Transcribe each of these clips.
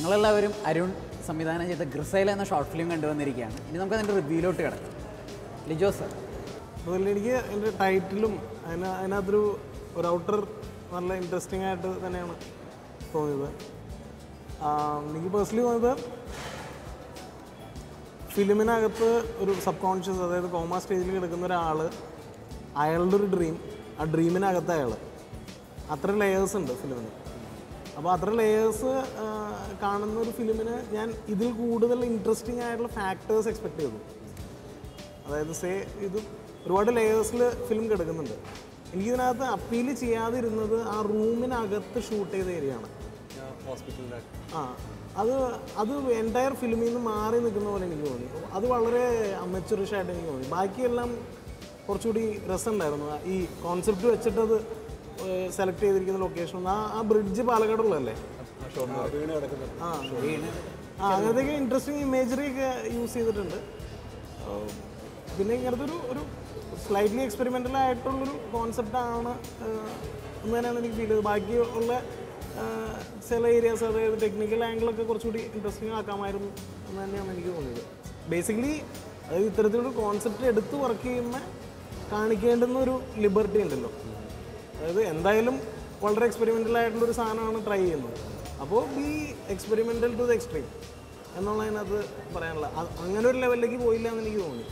ഞങ്ങളെല്ലാവരും അരുൺ സംവിധാനം ചെയ്ത ഗ്രിസൈൽ എന്ന ഷോർട്ട് ഫിലിം കണ്ടുവന്നിരിക്കുകയാണ്. ഇനി നമുക്ക് അതിൻ്റെ റിവ്യൂയിലോട്ട് കിടക്കാം. ലിജോ സർ. അതുപോലെ എനിക്ക് എൻ്റെ ടൈറ്റിലും അതിനകത്തൊരു ഔട്ടർ നല്ല ഇൻട്രസ്റ്റിംഗ് ആയിട്ട് തന്നെയാണ് തോന്നിയത്. എനിക്ക് പേഴ്സണലി തോന്നിയത് ഫിലിമിനകത്ത് ഒരു സബ് കോൺഷ്യസ്, അതായത് കോമ സ്റ്റേജിൽ കിടക്കുന്ന ഒരാൾ, അയാളുടെ ഒരു ഡ്രീം, ആ ഡ്രീമിനകത്ത് അയാൾ, അത്ര ലെയേഴ്സ് ഉണ്ട് ഫിലിമിന്. അപ്പോൾ അത്ര ലെയേഴ്സ് കാണുന്ന ഒരു ഫിലിമിന് ഞാൻ ഇതിൽ കൂടുതൽ ഇൻട്രസ്റ്റിംഗ് ആയിട്ടുള്ള ഫാക്ടേഴ്സ് എക്സ്പെക്ട് ചെയ്തു. അതായത് ഇത് ഒരുപാട് ലെയേഴ്സിൽ ഫിലിം കിടക്കുന്നുണ്ട്. എനിക്കിതിനകത്ത് അപ്പീൽ ചെയ്യാതിരുന്നത് ആ റൂമിനകത്ത് ഷൂട്ട് ചെയ്ത ഏരിയ ആണ്. അത് എൻറ്റയർ ഫിലിമിൽ നിന്ന് മാറി നിൽക്കുന്ന പോലെ എനിക്ക് തോന്നി. അത് വളരെ അമച്ചുറിഷ് ആയിട്ട് എനിക്ക് തോന്നി. ബാക്കിയെല്ലാം കുറച്ചുകൂടി രസമുണ്ടായിരുന്നു. ഈ കോൺസെപ്റ്റ് വെച്ചിട്ടത് സെലക്ട് ചെയ്തിരിക്കുന്ന ലൊക്കേഷൻ, ആ ബ്രിഡ്ജ് പാലക്കാടുള്ളതല്ലേ, അങ്ങനത്തെയൊക്കെ ഇൻട്രസ്റ്റിംഗ് ഇമേജറി ഒക്കെ യൂസ് ചെയ്തിട്ടുണ്ട്. പിന്നെ ഇങ്ങനത്തെ ഒരു സ്ലൈറ്റ്ലി എക്സ്പെരിമെൻ്റൽ ആയിട്ടുള്ളൊരു കോൺസെപ്റ്റാണ് എന്ന് തന്നെയാണ് എനിക്ക് ഫീൽ ചെയ്തത്. ബാക്കിയുള്ള ചില ഏരിയാസ്, അതായത് ടെക്നിക്കൽ ആംഗിളൊക്കെ കുറച്ചുകൂടി ഇൻട്രസ്റ്റിംഗ് ആക്കാമായിരുന്നു എന്ന് തന്നെയാണ് എനിക്ക് തോന്നിയത്. ബേസിക്കലി അതായത് ഇത്തരത്തിലൊരു കോൺസെപ്റ്റ് എടുത്ത് വർക്ക് ചെയ്യുമ്പോൾ കാണിക്കേണ്ടുന്ന ഒരു ലിബർട്ടി ഉണ്ടല്ലോ. അതായത് എന്തായാലും വളരെ എക്സ്പെരിമെൻ്റൽ ആയിട്ടുള്ളൊരു സാധനമാണ് ട്രൈ ചെയ്യുന്നത്. അപ്പോൾ be experimental to the extreme എന്നുള്ളതിനകത്ത് പറയാനുള്ള അങ്ങനെ ഒരു ലെവലിലേക്ക് പോയില്ല എന്ന് എനിക്ക് തോന്നി.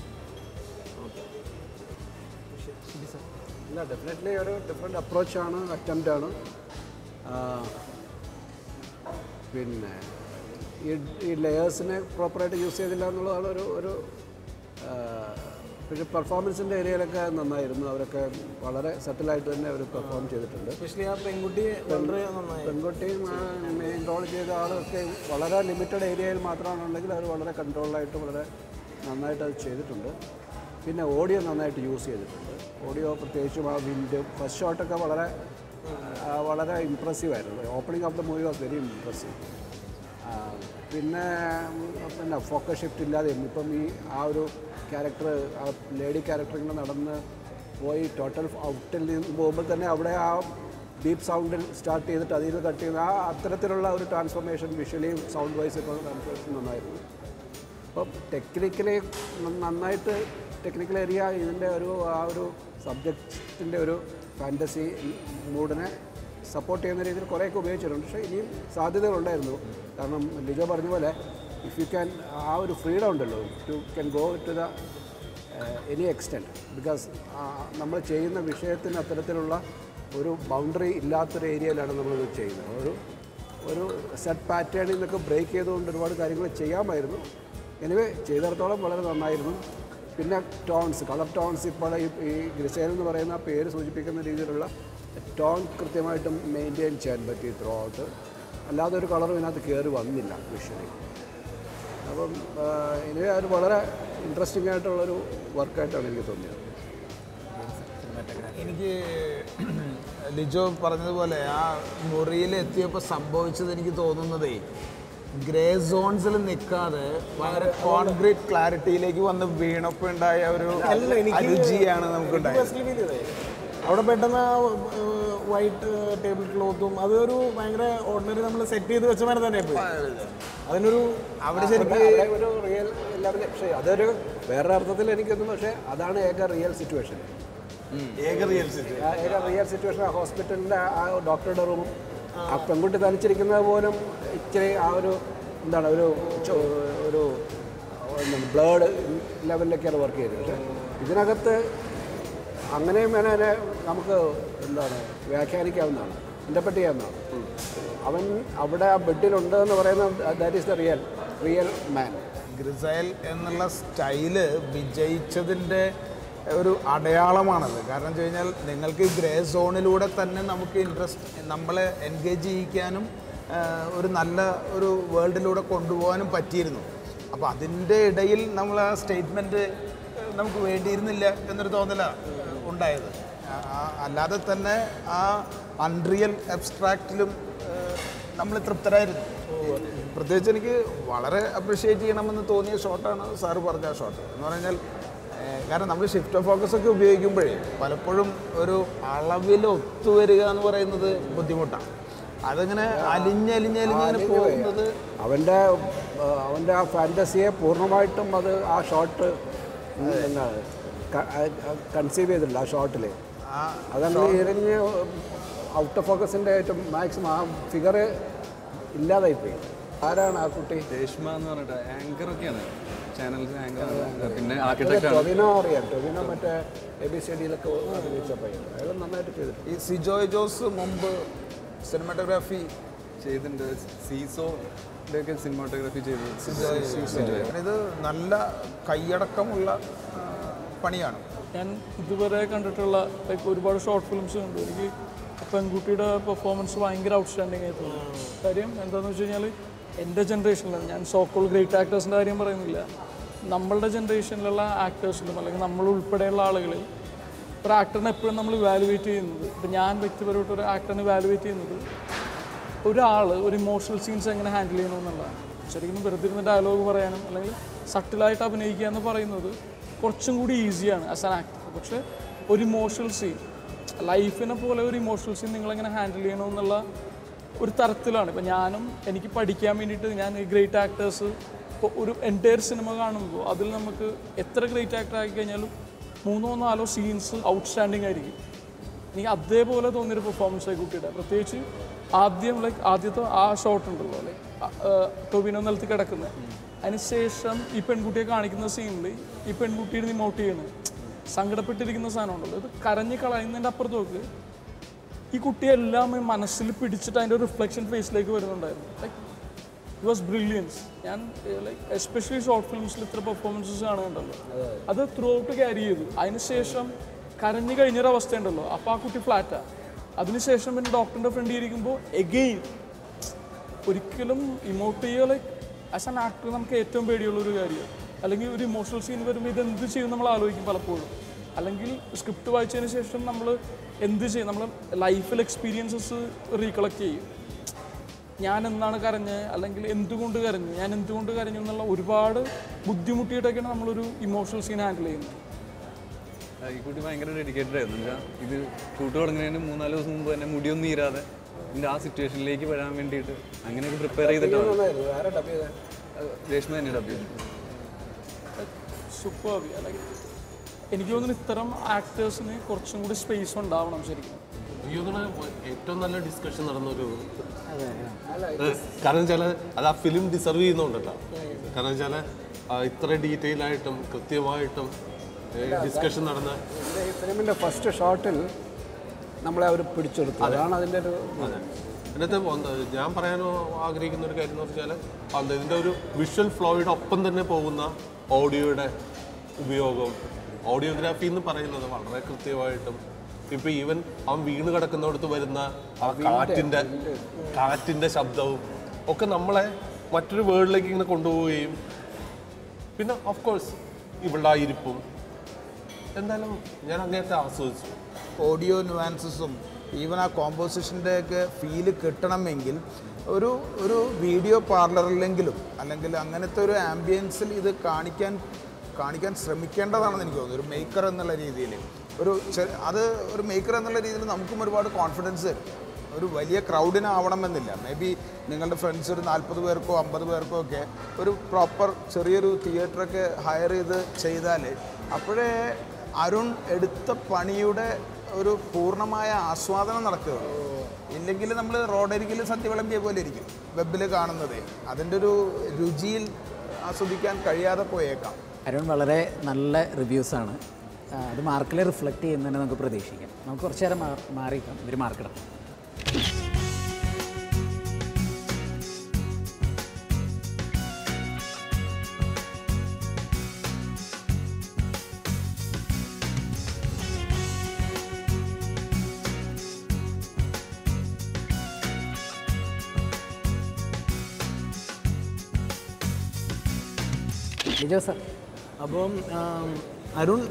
ഇല്ല, ഡെഫിനറ്റ്ലി ഒരു ഡിഫറെൻ്റ് അപ്രോച്ചാണ്, അറ്റംപ്റ്റാണ്. പിന്നെ ഈ ലെയേഴ്സിനെ പ്രോപ്പറായിട്ട് യൂസ് ചെയ്തില്ല എന്നുള്ളതാണ് ഒരു പക്ഷേ പെർഫോമൻസിൻ്റെ ഏരിയയിലൊക്കെ നന്നായിരുന്നു. അവരൊക്കെ വളരെ സെറ്റിലായിട്ട് തന്നെ അവർ പെർഫോം ചെയ്തിട്ടുണ്ട്. എസ്പെഷ്യലി ആ പെൺകുട്ടിയും മെയിൻ റോൾ ചെയ്ത ആളൊക്കെ വളരെ ലിമിറ്റഡ് ഏരിയയിൽ മാത്രമാണെന്നുണ്ടെങ്കിൽ അവർ വളരെ കൺട്രോളായിട്ട് വളരെ നന്നായിട്ട് അത് ചെയ്തിട്ടുണ്ട്. പിന്നെ ഓഡിയോ നന്നായിട്ട് യൂസ് ചെയ്തിട്ടുണ്ട്. ഓഡിയോ പ്രത്യേകിച്ചും ആ വിൻഡ് ഫസ്റ്റ് ഷോട്ടൊക്കെ വളരെ ഇമ്പ്രസീവായിരുന്നു. Opening of the movie was very impressive. പിന്നെ ഫോക്കസ് ഷിഫ്റ്റ് ഇല്ലാതെ ഇപ്പം ആ ഒരു ക്യാരക്ടർ, ആ ലേഡി ക്യാരക്ടർ ഇങ്ങനെ നടന്ന് പോയി ടോട്ടൽ ഔട്ടിൽ നിന്ന് പോകുമ്പോൾ തന്നെ അവിടെ ആ ഡീപ്പ് സൗണ്ടിൽ സ്റ്റാർട്ട് ചെയ്തിട്ട് അതിൽ നിന്ന് കട്ട് ചെയ്യുന്ന അത്തരത്തിലുള്ള ഒരു ട്രാൻസ്ഫോർമേഷൻ വിഷ്വലിയും സൗണ്ട് വൈസ് ഒക്കെ ട്രാൻസ്ഫോർമേഷൻ നന്നായിരുന്നു. അപ്പം ടെക്നിക്കലി നന്നായിട്ട് ടെക്നിക്കൽ ഏരിയ ഇതിൻ്റെ ആ ഒരു സബ്ജക്റ്റിൻ്റെ ഒരു ഫാൻറ്റസി മൂഡിനെ സപ്പോർട്ട് ചെയ്യുന്ന രീതിയിൽ കുറേയൊക്കെ ഉപയോഗിച്ചിട്ടുണ്ട്. പക്ഷേ ഇനിയും സാധ്യതകളുണ്ടായിരുന്നു. കാരണം ലിജോ പറഞ്ഞ പോലെ ഇഫ് യു ക്യാൻ, ആ ഒരു ഫ്രീഡം ഉണ്ടല്ലോ, you can go to the any extent. Because നമ്മൾ ചെയ്യുന്ന വിഷയത്തിന് അത്തരത്തിലുള്ള ഒരു ബൗണ്ടറി ഇല്ലാത്തൊരു ഏരിയയിലാണ് നമ്മളിത് ചെയ്യുന്നത്. ഒരു സെറ്റ് പാറ്റേണിൽ നിന്നൊക്കെ ബ്രേക്ക് ചെയ്തുകൊണ്ട് ഒരുപാട് കാര്യങ്ങൾ ചെയ്യാമായിരുന്നു. എനിവേ ചെയ്തിടത്തോളം വളരെ നന്നായിരുന്നു. പിന്നെ ടോൺസ്, കളർ ടോൺസ്, ഇപ്പോൾ ഈ ഗ്രിസൈൽ എന്ന് പറയുന്ന ആ പേര് സൂചിപ്പിക്കുന്ന രീതിയിലുള്ള ടോൺ കൃത്യമായിട്ടും മെയിൻറ്റെയിൻ ചെയ്യാൻ പറ്റി ത്രൂ ഔട്ട്. അല്ലാതെ ഒരു കളറും ഇതിനകത്ത് കയറി വന്നില്ല വിഷ്വലി. അപ്പം ഇനി അത് വളരെ ഇൻട്രസ്റ്റിംഗ് ആയിട്ടുള്ളൊരു വർക്കായിട്ടാണ് എനിക്ക് തോന്നിയത്. എനിക്ക് ലിജോ പറഞ്ഞതുപോലെ ആ മുറിയിൽ എത്തിയപ്പോൾ സംഭവിച്ചത് എനിക്ക് തോന്നുന്നതേ, ഗ്രേ സോൺസിൽ നിൽക്കാതെ വളരെ കോൺക്രീറ്റ് ക്ലാരിറ്റിയിലേക്ക് വന്ന് വീണപ്പോൾ ഉണ്ടായ ഒരു രുചിയാണ് നമുക്കുണ്ടായത്. അവിടെ പെട്ടെന്ന് വൈറ്റ് ടേബിൾ ക്ലോത്തും അതൊരു ഭയങ്കര ഓർഡിനറി നമ്മൾ സെറ്റ് ചെയ്ത് വെച്ച മാതിരി തന്നെ പോയി. അതിനൊരു അവിടെ ശരിക്കും ഒരു റിയൽ ലെവൽ, പക്ഷേ അതൊരു വേറെ അർത്ഥത്തിൽ എനിക്കൊന്നും, പക്ഷേ അതാണ് ഏക റിയൽ സിറ്റുവേഷൻ. റിയൽ സിറ്റുവേഷൻ ആ ഹോസ്പിറ്റലിൻ്റെ ആ ഡോക്ടറുടെ റൂമും ആ പെൺകുട്ടി തനിച്ചിരിക്കുന്നത് പോലും ഇച്ചിരി ആ ഒരു എന്താണ് ഒരു ബ്ലേഡ് ലെവലിലേക്കാണ് വർക്ക് ചെയ്തത്. പക്ഷേ ഇതിനകത്ത് അങ്ങനെയും വേണേൽ നമുക്ക് എന്താണ് വ്യാഖ്യാനിക്കാവുന്നതാണ്, ഇൻ്റർപ്രറ്റ് ചെയ്യാവുന്നതാണ്. അവൻ അവിടെ ആ ബെഡിലുണ്ട് എന്ന് പറയുന്നത് that is the real man. ഗ്രിസൈൽ എന്നുള്ള സ്റ്റൈല് വിജയിച്ചതിൻ്റെ ഒരു അടയാളമാണത്. കാരണം വെച്ച് കഴിഞ്ഞാൽ നിങ്ങൾക്ക് ഗ്രേ സോണിലൂടെ തന്നെ നമുക്ക് നമ്മളെ എൻഗേജ് ചെയ്യിക്കാനും ഒരു നല്ല ഒരു വേൾഡിലൂടെ കൊണ്ടുപോകാനും പറ്റിയിരുന്നു. അപ്പോൾ അതിൻ്റെ ഇടയിൽ നമ്മൾ ആ സ്റ്റേറ്റ്മെൻറ്റ് നമുക്ക് വേണ്ടിയിരുന്നില്ല എന്നൊരു തോന്നലാണ് ഉണ്ടായത്. അല്ലാതെ തന്നെ ആ അൺറിയൽ അബ്സ്ട്രാക്റ്റിലും നമ്മൾ തൃപ്തരായിരുന്നു. പ്രത്യേകിച്ച് എനിക്ക് വളരെ അപ്രിഷ്യേറ്റ് ചെയ്യണമെന്ന് തോന്നിയ ഷോട്ടാണ് സാറ് പറഞ്ഞ ആ ഷോട്ട് എന്ന് പറഞ്ഞാൽ. കാരണം നമ്മൾ ഷിഫ്റ്റ് ഓഫ് ഫോക്കസ് ഒക്കെ ഉപയോഗിക്കുമ്പോഴേ പലപ്പോഴും ഒരു അളവിൽ ഒത്തുവരിക എന്ന് പറയുന്നത് ബുദ്ധിമുട്ടാണ്. അതങ്ങനെ അലിഞ്ഞിങ്ങനെ പോകുന്നത് അവൻ്റെ ആ ഫാൻറ്റസിയെ പൂർണ്ണമായിട്ടും അത് ആ ഷോട്ട് എന്താണ് കൺസീവ് ചെയ്തിട്ടുണ്ട് ആ ഷോട്ടിൽ. അതങ്ങനെ ഇറങ്ങി ഔട്ട് ഓഫ് ഫോക്കസിൻ്റെ ഏറ്റവും മാക്സിമം ആ ഫിഗർ ഇല്ലാതായിപ്പോയി. ആരാണ് ആ കുട്ടി? രേഷ്മ എന്ന് പറഞ്ഞിട്ട് ആങ്കറൊക്കെയാണ്, ചാനൽസ് ആങ്കർ. പിന്നെ ടൊവിനോ അറിയാം, ടൊവിനോ മറ്റേ ABCDയിലൊക്കെ അഭിനയിച്ച പയ്യൻ, അയാൾ നന്നായിട്ട് ചെയ്തിട്ടുണ്ട്. ഈ സിജോയ് ജോസ് മുമ്പ് സിനിമാറ്റോഗ്രാഫി ചെയ്തിട്ടുണ്ട്, സീസോയുടെയൊക്കെ സിനിമാറ്റോഗ്രാഫി ചെയ്തു. ഇത് നല്ല കൈയടക്കമുള്ള പണിയാണ്. ഞാൻ ഇതുവരെ കണ്ടിട്ടുള്ള ഒരുപാട് ഷോർട്ട് ഫിലിംസ് ഉണ്ട്. എനിക്ക് പെൺകുട്ടിയുടെ പെർഫോമൻസ് ഭയങ്കര ഔട്ട്സ്റ്റാൻഡിങ് ആയി തോന്നി. കാര്യം എന്താണെന്ന് വെച്ച് കഴിഞ്ഞാൽ എൻ്റെ ജനറേഷനിലാണ്, ഞാൻ സോക്കോൾ ഗ്രേറ്റ് ആക്ടേഴ്സിൻ്റെ കാര്യം പറയുന്നില്ല, നമ്മളുടെ ജനറേഷനിലുള്ള ആക്ടേഴ്സിലും അല്ലെങ്കിൽ നമ്മൾ ഉൾപ്പെടെയുള്ള ആളുകളിൽ ഒരു ആക്ടറിനെ എപ്പോഴും നമ്മൾ ഇവാലുവേറ്റ് ചെയ്യുന്നത്, ഇപ്പം ഞാൻ വ്യക്തിപരമായിട്ട് ഒരു ആക്ടറിനെ ഇവാലുവേറ്റ് ചെയ്യുന്നത് ഒരാൾ ഒരു ഇമോഷണൽ സീൻസ് എങ്ങനെ ഹാൻഡിൽ ചെയ്യണമെന്നുള്ളതാണ്. ശരിക്കും വെറുതെ ഇരുന്ന് ഡയലോഗ് പറയാനും അല്ലെങ്കിൽ സട്ടിലായിട്ട് അഭിനയിക്കുക എന്ന് പറയുന്നത് കുറച്ചും കൂടി ഈസിയാണ് ആസ് ആൻ ആക്ടർ. പക്ഷേ ഒരു ഇമോഷണൽ സീൻ, ലൈഫിനെ പോലെ ഒരു ഇമോഷണൽ സീൻ നിങ്ങളെങ്ങനെ ഹാൻഡിൽ ചെയ്യണമെന്നുള്ള ഒരു തരത്തിലാണ്. ഇപ്പം ഞാനും എനിക്ക് പഠിക്കാൻ വേണ്ടിയിട്ട് ഞാൻ ഈ ഗ്രേറ്റ് ആക്ടേഴ്സ് ഇപ്പോൾ ഒരു എൻറ്റയർ സിനിമ കാണുമ്പോൾ അതിൽ നമുക്ക് എത്ര ഗ്രേറ്റ് ആക്ടർ ആക്കി കഴിഞ്ഞാലും 3-4 സീൻസ് ഔട്ട്സ്റ്റാൻഡിങ് ആയിരിക്കും. എനിക്ക് അതേപോലെ തോന്നിയൊരു പെർഫോമൻസ് ആയി കുട്ടിയുടെ, പ്രത്യേകിച്ച് ആദ്യത്തെ ആ ഷോട്ട് ഉണ്ടല്ലോ, ടൊവിനോ നിലത്ത് കിടക്കുന്നത്, അതിനുശേഷം ഈ പെൺകുട്ടിയെ കാണിക്കുന്ന സീനിൽ ഈ പെൺകുട്ടിയുടെ ഇമോട്ട് ചെയ്യുന്നത് സങ്കടപ്പെട്ടിരിക്കുന്ന സാധനം ഉണ്ടല്ലോ, ഇത് കരഞ്ഞ് കളയുന്നതിൻ്റെ അപ്പുറത്ത് നോക്ക് ഈ കുട്ടിയെല്ലാം മനസ്സിൽ പിടിച്ചിട്ട് അതിൻ്റെ റിഫ്ലക്ഷൻ ഫേസിലേക്ക് വരുന്നുണ്ടായിരുന്നു. It was brilliance. ഞാൻ എസ്പെഷ്യലി ഷോർട്ട് ഫിലിംസിൽ ഇത്ര പെർഫോമൻസസ് കാണുന്നുണ്ടല്ലോ, അത് ത്രൂ ഔട്ട് ക്യാരി ചെയ്തു. അതിനുശേഷം കരഞ്ഞു കഴിഞ്ഞൊരവസ്ഥ ഉണ്ടല്ലോ, അപ്പോൾ ആ കുട്ടി ഫ്ലാറ്റാണ്. അതിനുശേഷം പിന്നെ ഡോക്ടറിൻ്റെ ഫ്രണ്ട് ഇരിക്കുമ്പോൾ എഗെയിൻ ഒരിക്കലും ഇമോട്ട് ചെയ്യുക ആസ് ആൻ ആക്ടർ നമുക്ക് ഏറ്റവും പേടിയുള്ളൊരു കാര്യമാണ്. അല്ലെങ്കിൽ ഒരു ഇമോഷണൽ സീൻ വരുമ്പോൾ ഇതെന്ത് ചെയ്യും നമ്മൾ ആലോചിക്കും പലപ്പോഴും. അല്ലെങ്കിൽ സ്ക്രിപ്റ്റ് വായിച്ചതിന് ശേഷം നമ്മൾ എന്ത് ചെയ്യും, നമ്മൾ ലൈഫിൽ എക്സ്പീരിയൻസസ് റീകളക്ട് ചെയ്യും. ഞാൻ എന്നാണ് കരഞ്ഞത്, അല്ലെങ്കിൽ എന്തുകൊണ്ട് കരഞ്ഞു, ഞാൻ എന്തുകൊണ്ട് കരഞ്ഞു എന്നുള്ള ഒരുപാട് ബുദ്ധിമുട്ടിയിട്ടൊക്കെയാണ് നമ്മളൊരു ഇമോഷണൽ സീൻ ഹാൻഡിൽ ചെയ്യുന്നത്. ഈ കുട്ടി ഭയങ്കര ഡെഡിക്കേറ്റഡ് ആയിരുന്നു. ഇത് ഷൂട്ട് തുടങ്ങുന്നതിന് 3-4 ദിവസം മുമ്പ് തന്നെ മുടിയൊന്നും തീരാതെ ഇതിൻ്റെ ആ സിറ്റുവേഷനിലേക്ക് വരാൻ വേണ്ടിയിട്ട് അങ്ങനെയൊക്കെ പ്രിപ്പയർ ചെയ്തിട്ടാണ്. രേഷ്മ തന്നെ ഡബ് ചെയ്തു. സൂപ്പർ. അല്ലെങ്കിൽ എനിക്ക് തോന്നുന്നു ഇത്തരം ആക്ടേഴ്സിന് കുറച്ചും കൂടി സ്പേസ് ഉണ്ടാവണം ശരിക്കും. ഏറ്റവും നല്ല ഡിസ്കഷൻ നടന്നൊരു, കാരണം വെച്ചാൽ അത് ആ ഫിലിം ഡിസർവ് ചെയ്യുന്നുണ്ടല്ലോ. കാരണം വെച്ചാൽ ഇത്ര ഡീറ്റെയിൽ ആയിട്ടും കൃത്യമായിട്ടും ഡിസ്കഷൻ നടന്ന ഈ ഫിലിമിൻ്റെ ഫസ്റ്റ് ഷോട്ടിൽ നമ്മളെ അവർ പിടിച്ചെടുത്തു. അതാണ് അതിൻ്റെ ഒരു അതിനകത്ത് ഞാൻ പറയാൻ ആഗ്രഹിക്കുന്ന ഒരു കാര്യം എന്ന് വെച്ചാൽ ഇതിൻ്റെ ഒരു വിഷ്വൽ ഫ്ലോയുടെ ഒപ്പം തന്നെ പോകുന്ന ഓഡിയോയുടെ ഉപയോഗം, ഓഡിയോഗ്രാഫി എന്ന് പറയുന്നത് വളരെ കൃത്യമായിട്ടും, ഇപ്പോൾ ഈവൻ അവൻ വീണ് കിടക്കുന്നിടത്ത് വരുന്ന ആ കാറ്റിൻ്റെ ശബ്ദവും ഒക്കെ നമ്മളെ മറ്റൊരു വേൾഡിലേക്ക് ഇങ്ങനെ കൊണ്ടുപോവുകയും, പിന്നെ ഓഫ് കോഴ്സ് ഇവളുടെ ആ ഇരിപ്പും എന്തായാലും ഞാൻ അങ്ങനത്തെ ആസ്വദിച്ചു. ഓഡിയോ ന്യൂവാൻസസും ഈവൻ ആ കോമ്പോസിഷൻ്റെ ഒക്കെ ഫീല് കിട്ടണമെങ്കിൽ ഒരു വീഡിയോ പാർലറിലെങ്കിലും അല്ലെങ്കിൽ അങ്ങനത്തെ ഒരു ആംബിയൻസിൽ ഇത് കാണിക്കാൻ ശ്രമിക്കേണ്ടതാണെന്ന് എനിക്ക് തോന്നുന്നു. ഒരു മേക്കർ എന്നുള്ള രീതിയിൽ ഒരു മേക്കർ എന്നുള്ള രീതിയിൽ നമുക്കും ഒരുപാട് കോൺഫിഡൻസ് തരും. ഒരു വലിയ ക്രൗഡിനാവണമെന്നില്ല. മേ ബി നിങ്ങളുടെ ഫ്രണ്ട്സ് ഒരു 40 പേർക്കോ 50 പേർക്കോ ഒക്കെ ഒരു പ്രോപ്പർ ചെറിയൊരു തിയേറ്ററൊക്കെ ഹയർ ചെയ്താൽ അപ്പോഴേ അരുൺ എടുത്ത പണിയുടെ ഒരു പൂർണ്ണമായ ആസ്വാദനം നടക്കുകയുള്ളൂ. ഇല്ലെങ്കിൽ നമ്മൾ റോഡരികിൽ സദ്യ വിളമ്പിയ പോലെ ഇരിക്കും വെബിൽ കാണുന്നത്. അതിൻ്റെ ഒരു രുചിയിൽ ആസ്വദിക്കാൻ കഴിയാതെ പോയേക്കാം. അരുൺ വളരെ നല്ല റിവ്യൂസാണ്, അത് മാർക്കിൽ റിഫ്ലക്റ്റ് ചെയ്യുന്നതന്നെ നമുക്ക് പ്രതീക്ഷിക്കാം. നമുക്ക് കുറച്ച് നേരം മാറിക്കാം, ഇവർ മാർക്കിടാം. ലിജോ സർ, അപ്പം അരുൺ,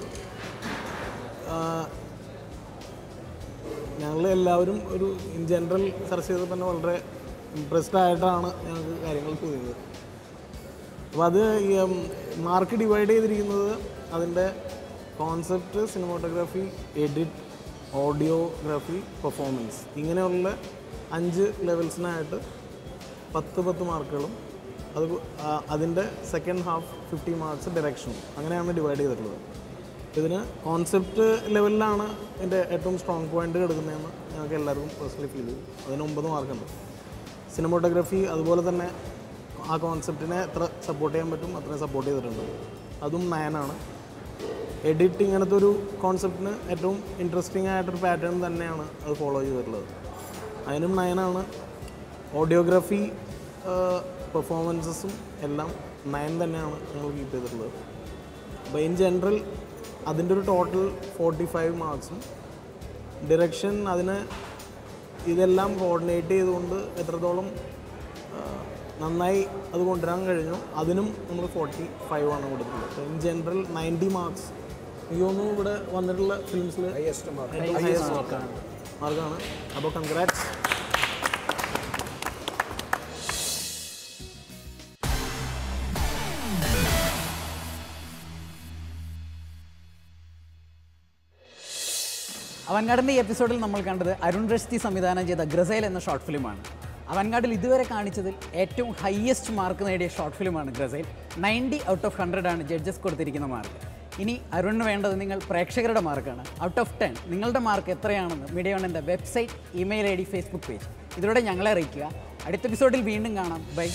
ഞങ്ങളെല്ലാവരും ഒരു ഇൻ ജനറൽ ചർച്ച ചെയ്തപ്പോൾ തന്നെ വളരെ ഇമ്പ്രസ്ഡ് ആയിട്ടാണ് ഞങ്ങൾക്ക് കാര്യങ്ങൾ തോന്നിയത്. അപ്പോൾ അത് മാർക്ക് ഡിവൈഡ് ചെയ്തിരിക്കുന്നത് അതിൻ്റെ concept, cinematography, edit, audiography, performance, ഇങ്ങനെയുള്ള 5 ലെവൽസിനായിട്ട് 10 മാർക്കുകളും അതിൻ്റെ സെക്കൻഡ് ഹാഫ് 50 മാർക്സ് ഡയറക്ഷനും അങ്ങനെയാണ് ഡിവൈഡ് ചെയ്തിട്ടുള്ളത്. ഇതിന് കോൺസെപ്റ്റ് ലെവലിലാണ് എൻ്റെ ഏറ്റവും സ്ട്രോങ് പോയിന്റ് കിടക്കുന്നതെന്ന് ഞങ്ങൾക്ക് എല്ലാവർക്കും പേഴ്സണലി ഫീൽ ചെയ്തു. അതിന് 9 മാർക്കുണ്ട്. സിനിമോട്ടോഗ്രാഫി അതുപോലെ തന്നെ ആ കോൺസെപ്റ്റിനെ എത്ര സപ്പോർട്ട് ചെയ്യാൻ പറ്റും അത്രയും സപ്പോർട്ട് ചെയ്തിട്ടുണ്ട്, അതും 9 ആണ്. എഡിറ്റ് ഇങ്ങനത്തെ ഒരു കോൺസെപ്റ്റിന് ഏറ്റവും ഇൻട്രസ്റ്റിംഗ് ആയിട്ടൊരു പാറ്റേൺ തന്നെയാണ് അത് ഫോളോ ചെയ്തിട്ടുള്ളത്, അതിനും 9 ആണ്. ഓഡിയോഗ്രാഫി പെർഫോമൻസസും എല്ലാം 9 തന്നെയാണ് ഞങ്ങൾ കീപ്പ് ചെയ്തിട്ടുള്ളത്. അപ്പോൾ ഇൻ ജനറൽ അതിൻ്റെ ഒരു ടോട്ടൽ 45 മാർക്സും ഡിറക്ഷൻ അതിന് ഇതെല്ലാം കോർഡിനേറ്റ് ചെയ്തുകൊണ്ട് എത്രത്തോളം നന്നായി അത് കൊണ്ടുവരാൻ കഴിഞ്ഞു അതിനും നമ്മൾ 45 ആണ് കൊടുത്തിട്ടുള്ളത്. ഇൻ ജനറൽ 90 മാർക്സ് എനിക്ക് തോന്നുന്നു ഇവിടെ വന്നിട്ടുള്ള ഫിലിംസിൽ ഹയസ്റ്റ് മാർക്കാണ്. അപ്പോൾ കൺഗ്രാറ്റ്സ്. അവൻഗാർഡിൻ്റെ ഈ എപ്പിസോഡിൽ നമ്മൾ കണ്ടത് അരുൺ റഷ്ദി സംവിധാനം ചെയ്ത ഗ്രസൈൽ എന്ന ഷോർട്ട് ഫിലിമാണ്. അവൻഗാർഡിൽ ഇതുവരെ കാണിച്ചതിൽ ഏറ്റവും ഹയസ്റ്റ് മാർക്ക് നേടിയ ഷോർട്ട് ഫിലിമാണ് ഗ്രസൈൽ. 90 ഔട്ട് ഓഫ് 100 ആണ് ജഡ്ജസ് കൊടുത്തിരിക്കുന്ന മാർക്ക്. ഇനി അരുണിന് വേണ്ടത് നിങ്ങൾ പ്രേക്ഷകരുടെ മാർക്കാണ്. ഔട്ട് ഓഫ് 10 നിങ്ങളുടെ മാർക്ക് എത്രയാണെന്ന് മീഡിയ വണ്ണിൻ്റെ website, email ID, Facebook page ഇതിലൂടെ ഞങ്ങളെ അറിയിക്കുക. അടുത്ത എപ്പിസോഡിൽ വീണ്ടും കാണാം. ബൈ.